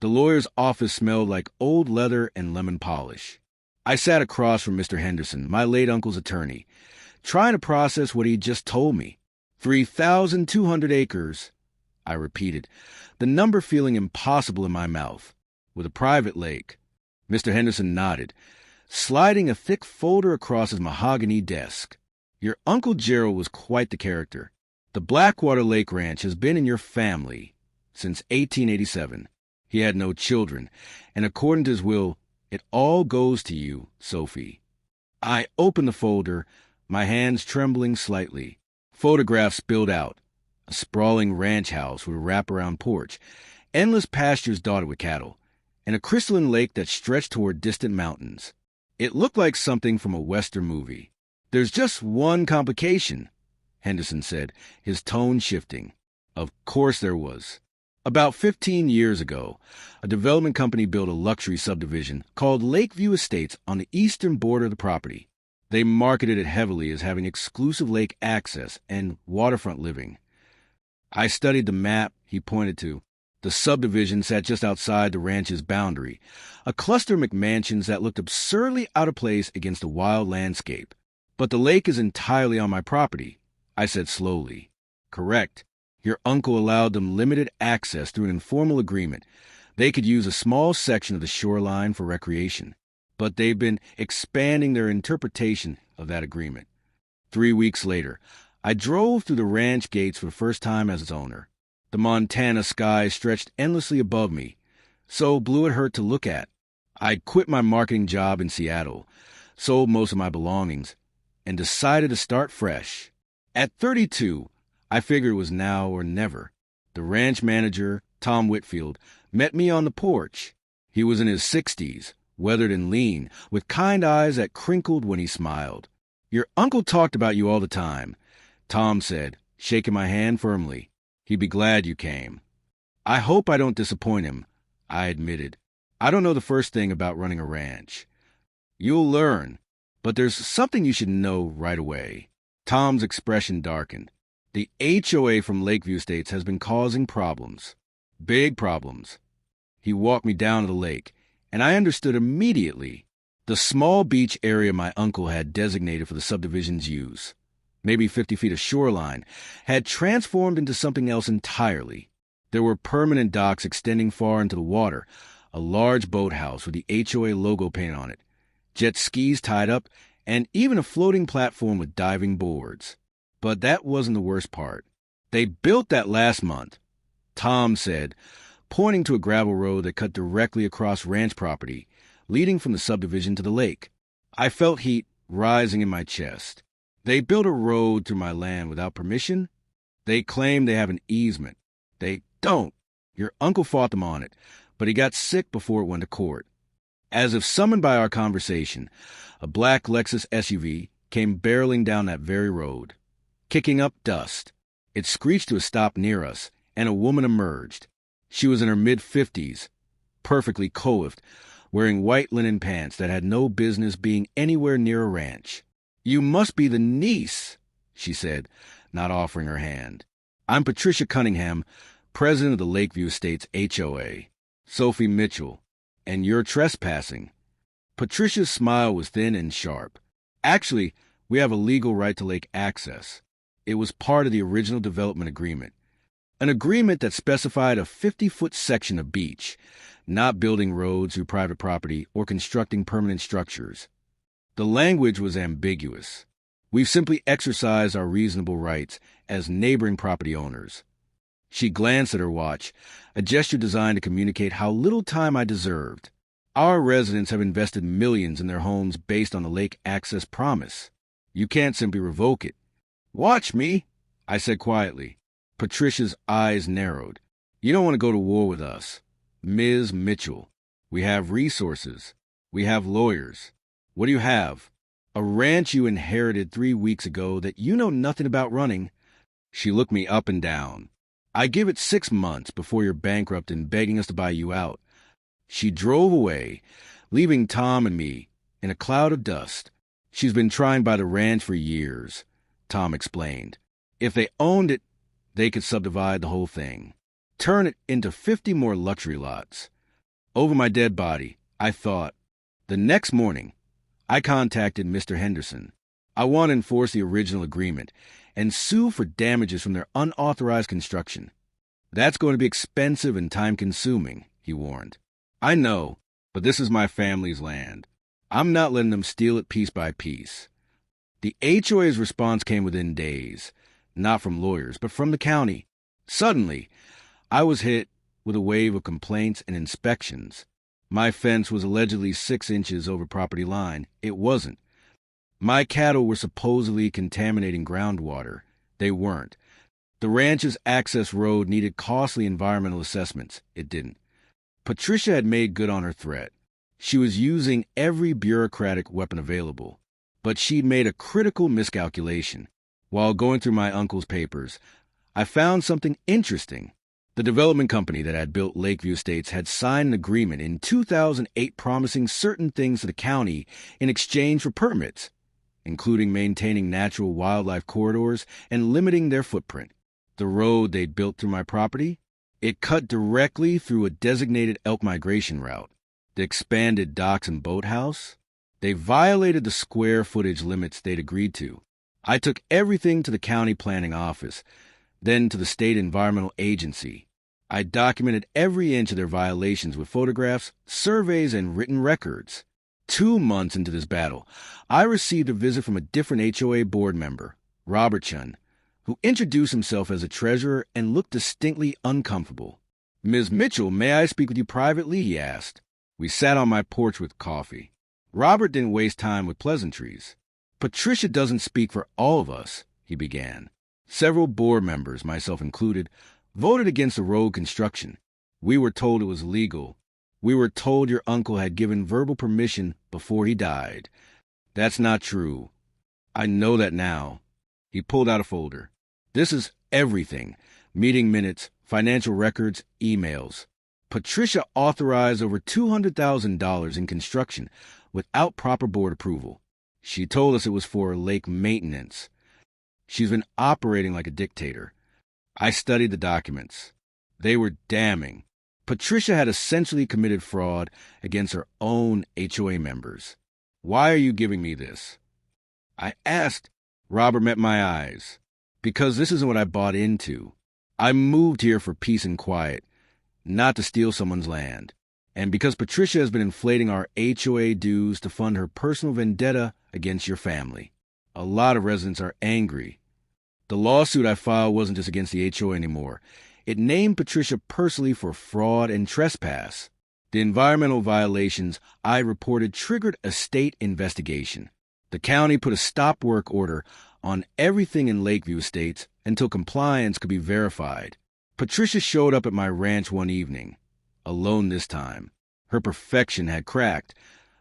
The lawyer's office smelled like old leather and lemon polish. I sat across from Mr. Henderson, my late uncle's attorney, trying to process what he'd just told me. 3,200 acres, I repeated, the number feeling impossible in my mouth, with a private lake. Mr. Henderson nodded, sliding a thick folder across his mahogany desk. Your Uncle Gerald was quite the character. The Blackwater Lake Ranch has been in your family since 1887. He had no children, and according to his will, it all goes to you, Sophie. I opened the folder, my hands trembling slightly. Photographs spilled out. A sprawling ranch house with a wraparound porch, endless pastures dotted with cattle, and a crystalline lake that stretched toward distant mountains. It looked like something from a Western movie. There's just one complication, Henderson said, his tone shifting. Of course there was. About 15 years ago, a development company built a luxury subdivision called Lakeview Estates on the eastern border of the property. They marketed it heavily as having exclusive lake access and waterfront living. I studied the map he pointed to. The subdivision sat just outside the ranch's boundary, a cluster of McMansions that looked absurdly out of place against the wild landscape. But the lake is entirely on my property, I said slowly. Correct. Your uncle allowed them limited access through an informal agreement. They could use a small section of the shoreline for recreation, but they've been expanding their interpretation of that agreement. 3 weeks later, I drove through the ranch gates for the first time as its owner. The Montana sky stretched endlessly above me, so blue it hurt to look at. I'd quit my marketing job in Seattle, sold most of my belongings, and decided to start fresh. At 32, I figured it was now or never. The ranch manager, Tom Whitfield, met me on the porch. He was in his 60s, weathered and lean, with kind eyes that crinkled when he smiled. Your uncle talked about you all the time, Tom said, shaking my hand firmly. He'd be glad you came. I hope I don't disappoint him, I admitted. I don't know the first thing about running a ranch. You'll learn, but there's something you should know right away. Tom's expression darkened. The HOA from Lakeview Estates has been causing problems. Big problems. He walked me down to the lake, and I understood immediately. The small beach area my uncle had designated for the subdivision's use, maybe 50 feet of shoreline, had transformed into something else entirely. There were permanent docks extending far into the water, a large boathouse with the HOA logo painted on it, jet skis tied up, and even a floating platform with diving boards. But that wasn't the worst part. They built that last month, Tom said, pointing to a gravel road that cut directly across ranch property, leading from the subdivision to the lake. I felt heat rising in my chest. They built a road through my land without permission? They claim they have an easement. They don't. Your uncle fought them on it, but he got sick before it went to court. As if summoned by our conversation, a black Lexus SUV came barreling down that very road, kicking up dust. It screeched to a stop near us, and a woman emerged. She was in her mid-50s, perfectly coiffed, wearing white linen pants that had no business being anywhere near a ranch. You must be the niece, she said, not offering her hand. I'm Patricia Cunningham, president of the Lakeview Estates HOA. Sophie Mitchell. And you're trespassing. Patricia's smile was thin and sharp. Actually, we have a legal right to lake access. It was part of the original development agreement. An agreement that specified a 50-foot section of beach, not building roads through private property or constructing permanent structures. The language was ambiguous. We've simply exercised our reasonable rights as neighboring property owners. She glanced at her watch, a gesture designed to communicate how little time I deserved. Our residents have invested millions in their homes based on the lake access promise. You can't simply revoke it. Watch me, I said quietly. Patricia's eyes narrowed. You don't want to go to war with us, Ms. Mitchell. We have resources. We have lawyers. What do you have? A ranch you inherited 3 weeks ago that you know nothing about running. She looked me up and down. I give it 6 months before you're bankrupt and begging us to buy you out. She drove away, leaving Tom and me in a cloud of dust. She's been trying to buy the ranch for years, Tom explained. If they owned it, they could subdivide the whole thing, turn it into 50 more luxury lots. Over my dead body, I thought. The next morning, I contacted Mr. Henderson. I want to enforce the original agreement and sue for damages from their unauthorized construction. That's going to be expensive and time-consuming, he warned. I know, but this is my family's land. I'm not letting them steal it piece by piece. The HOA's response came within days, not from lawyers, but from the county. Suddenly, I was hit with a wave of complaints and inspections. My fence was allegedly 6 inches over property line. It wasn't. My cattle were supposedly contaminating groundwater. They weren't. The ranch's access road needed costly environmental assessments. It didn't. Patricia had made good on her threat. She was using every bureaucratic weapon available. But she'd made a critical miscalculation. While going through my uncle's papers, I found something interesting. The development company that had built Lakeview Estates had signed an agreement in 2008 promising certain things to the county in exchange for permits, including maintaining natural wildlife corridors and limiting their footprint. The road they'd built through my property, it cut directly through a designated elk migration route. The expanded docks and boathouse, they violated the square footage limits they'd agreed to. I took everything to the county planning office, then to the state environmental agency. I documented every inch of their violations with photographs, surveys, and written records. 2 months into this battle, I received a visit from a different HOA board member, Robert Chun, who introduced himself as a treasurer and looked distinctly uncomfortable. "Ms. Mitchell, may I speak with you privately?" he asked. We sat on my porch with coffee. Robert didn't waste time with pleasantries. "Patricia doesn't speak for all of us," he began. "Several board members, myself included, voted against the road construction. We were told it was legal. We were told your uncle had given verbal permission before he died. That's not true. I know that now." He pulled out a folder. "This is everything. Meeting minutes, financial records, emails. Patricia authorized over $200,000 in construction without proper board approval. She told us it was for lake maintenance. She's been operating like a dictator. I studied the documents. They were damning. Patricia had essentially committed fraud against her own HOA members. Why are you giving me this?" I asked. Robert met my eyes. "Because this isn't what I bought into. I moved here for peace and quiet, not to steal someone's land. And because Patricia has been inflating our HOA dues to fund her personal vendetta against your family. A lot of residents are angry. The lawsuit I filed wasn't just against the HOA anymore. It named Patricia personally for fraud and trespass. The environmental violations I reported triggered a state investigation. The county put a stop work order on everything in Lakeview Estates until compliance could be verified. Patricia showed up at my ranch one evening, alone this time. Her perfection had cracked.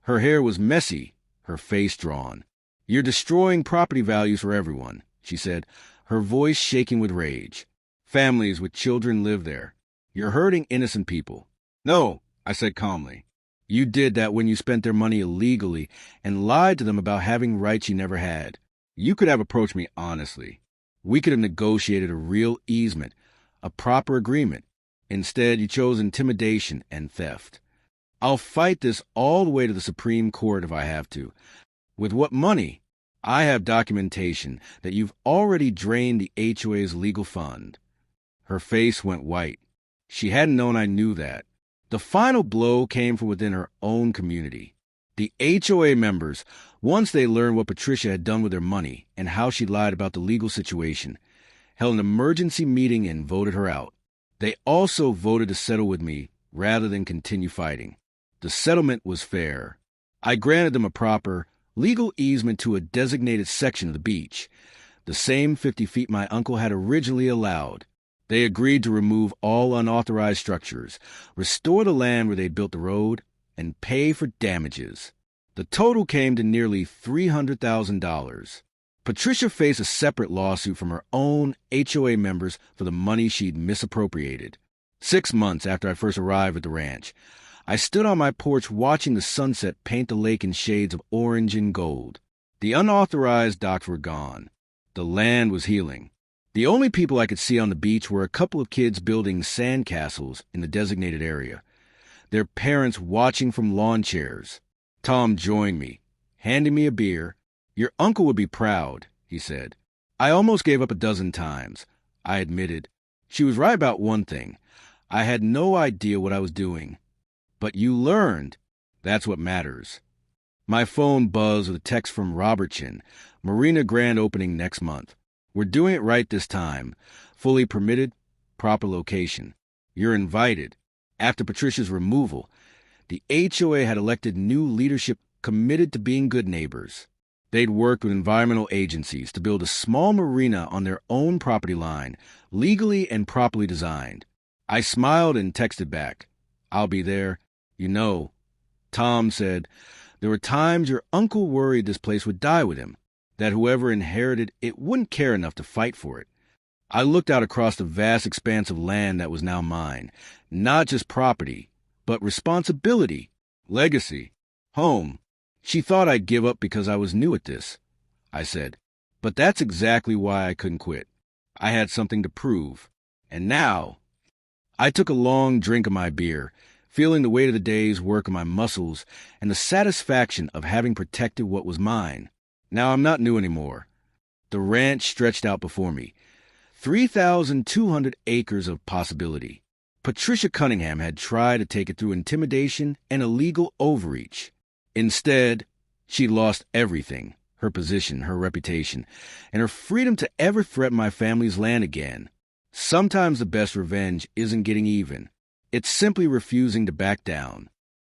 Her hair was messy, her face drawn. "You're destroying property values for everyone," she said, her voice shaking with rage. "Families with children live there. You're hurting innocent people." "No," I said calmly. "You did that when you spent their money illegally and lied to them about having rights you never had. You could have approached me honestly. We could have negotiated a real easement, a proper agreement. Instead, you chose intimidation and theft. I'll fight this all the way to the Supreme Court if I have to. With what money? I have documentation that you've already drained the HOA's legal fund." Her face went white. She hadn't known I knew that. The final blow came from within her own community. The HOA members, once they learned what Patricia had done with their money and how she lied about the legal situation, held an emergency meeting and voted her out. They also voted to settle with me rather than continue fighting. The settlement was fair. I granted them a proper, legal easement to a designated section of the beach, the same 50 feet my uncle had originally allowed. They agreed to remove all unauthorized structures, restore the land where they built the road, and pay for damages. The total came to nearly $300,000. Patricia faced a separate lawsuit from her own HOA members for the money she'd misappropriated. 6 months after I first arrived at the ranch, I stood on my porch watching the sunset paint the lake in shades of orange and gold. The unauthorized docks were gone. The land was healing. The only people I could see on the beach were a couple of kids building sand castles in the designated area. their parents watching from lawn chairs. Tom joined me, handing me a beer. "Your uncle would be proud," he said. "I almost gave up a dozen times," I admitted. She was right about one thing. I had no idea what I was doing. But you learned. That's what matters. My phone buzzed with a text from Robertson. "Marina grand opening next month. We're doing it right this time. Fully permitted, proper location. You're invited." After Patricia's removal, the HOA had elected new leadership committed to being good neighbors. They'd worked with environmental agencies to build a small marina on their own property line, legally and properly designed. I smiled and texted back, "I'll be there. You know." Tom said, "There were times your uncle worried this place would die with him, that whoever inherited it wouldn't care enough to fight for it." I looked out across the vast expanse of land that was now mine. Not just property, but responsibility, legacy, home. "She thought I'd give up because I was new at this," I said. "But that's exactly why I couldn't quit. I had something to prove. And now—" I took a long drink of my beer, feeling the weight of the day's work on my muscles and the satisfaction of having protected what was mine. Now I'm not new anymore. The ranch stretched out before me. 3,200 acres of possibility. Patricia Cunningham had tried to take it through intimidation and illegal overreach. Instead, she lost everything: her position, her reputation, and her freedom to ever threaten my family's land again. Sometimes the best revenge isn't getting even. It's simply refusing to back down.